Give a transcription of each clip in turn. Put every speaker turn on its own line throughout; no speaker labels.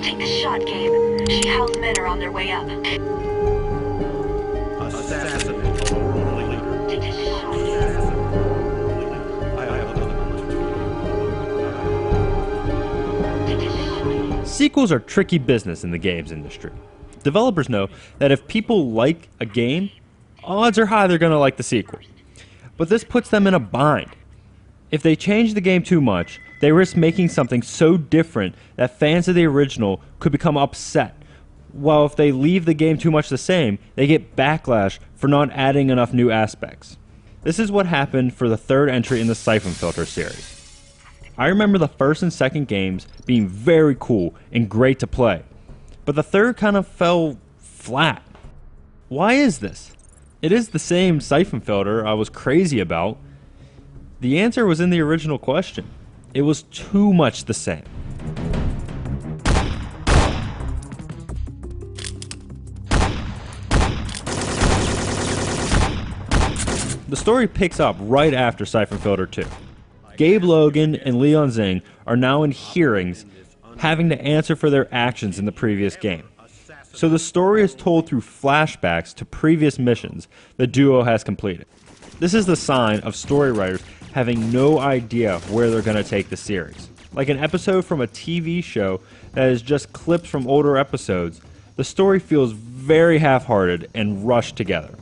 Take the shot, Gabe. She howl's men are on their way up.
Assassinate the world leader.
Take the shot.
I have another.
Take the shot.
Sequels are tricky business in the games industry. Developers know that if people like a game, odds are high they're going to like the sequel. But this puts them in a bind. If they change the game too much, they risk making something so different that fans of the original could become upset. While if they leave the game too much the same, they get backlash for not adding enough new aspects. This is what happened for the third entry in the Siphon Filter series. I remember the first and second games being very cool and great to play, but the third kind of fell flat. Why is this? It is the same Siphon Filter I was crazy about. The answer was in the original question. It was too much the same. The story picks up right after Siphon Filter 2. Gabe Logan and Leon Zing are now in hearings, having to answer for their actions in the previous game. So the story is told through flashbacks to previous missions the duo has completed. This is the sign of story writers having no idea where they're going to take the series. Like an episode from a TV show that is just clips from older episodes, the story feels very half-hearted and rushed together.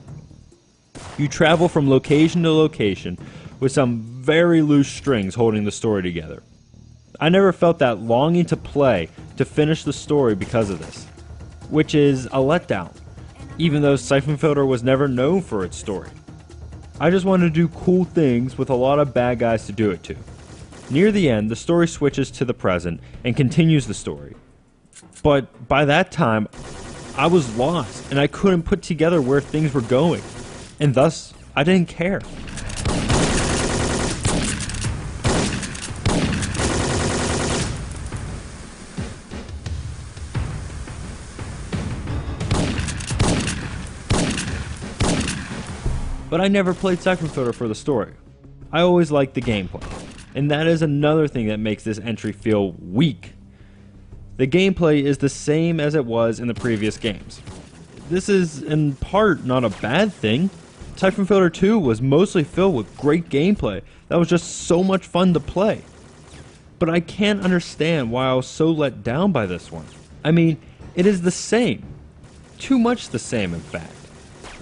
You travel from location to location with some very loose strings holding the story together. I never felt that longing to play to finish the story because of this, which is a letdown, even though Siphon Filter was never known for its story. I just wanted to do cool things with a lot of bad guys to do it to. Near the end, the story switches to the present and continues the story. But by that time, I was lost and I couldn't put together where things were going, and thus, I didn't care. But I never played Siphon Filter for the story. I always liked the gameplay, and that is another thing that makes this entry feel weak. The gameplay is the same as it was in the previous games. This is, in part, not a bad thing. Siphon Filter 2 was mostly filled with great gameplay that was just so much fun to play. But I can't understand why I was so let down by this one. I mean, it is the same. Too much the same, in fact.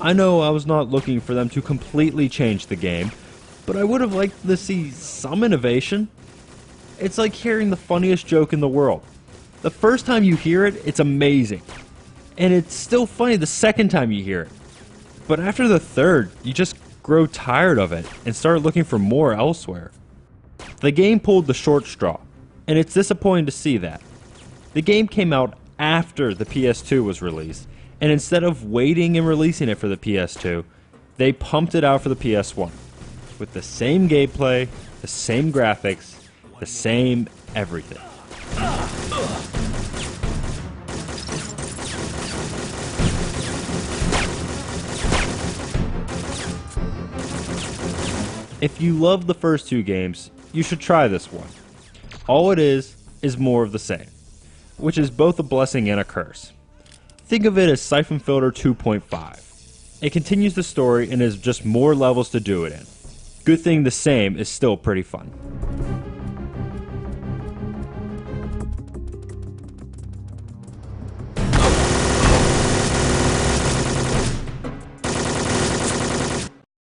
I know I was not looking for them to completely change the game, but I would have liked to see some innovation. It's like hearing the funniest joke in the world. The first time you hear it, it's amazing. And it's still funny the second time you hear it. But after the third, you just grow tired of it and start looking for more elsewhere. The game pulled the short straw, and it's disappointing to see that. The game came out after the PS2 was released, and instead of waiting and releasing it for the PS2, they pumped it out for the PS1. With the same gameplay, the same graphics, the same everything. If you love the first two games, you should try this one. All it is more of the same, which is both a blessing and a curse. Think of it as Siphon Filter 2.5. It continues the story and has just more levels to do it in. Good thing the same is still pretty fun.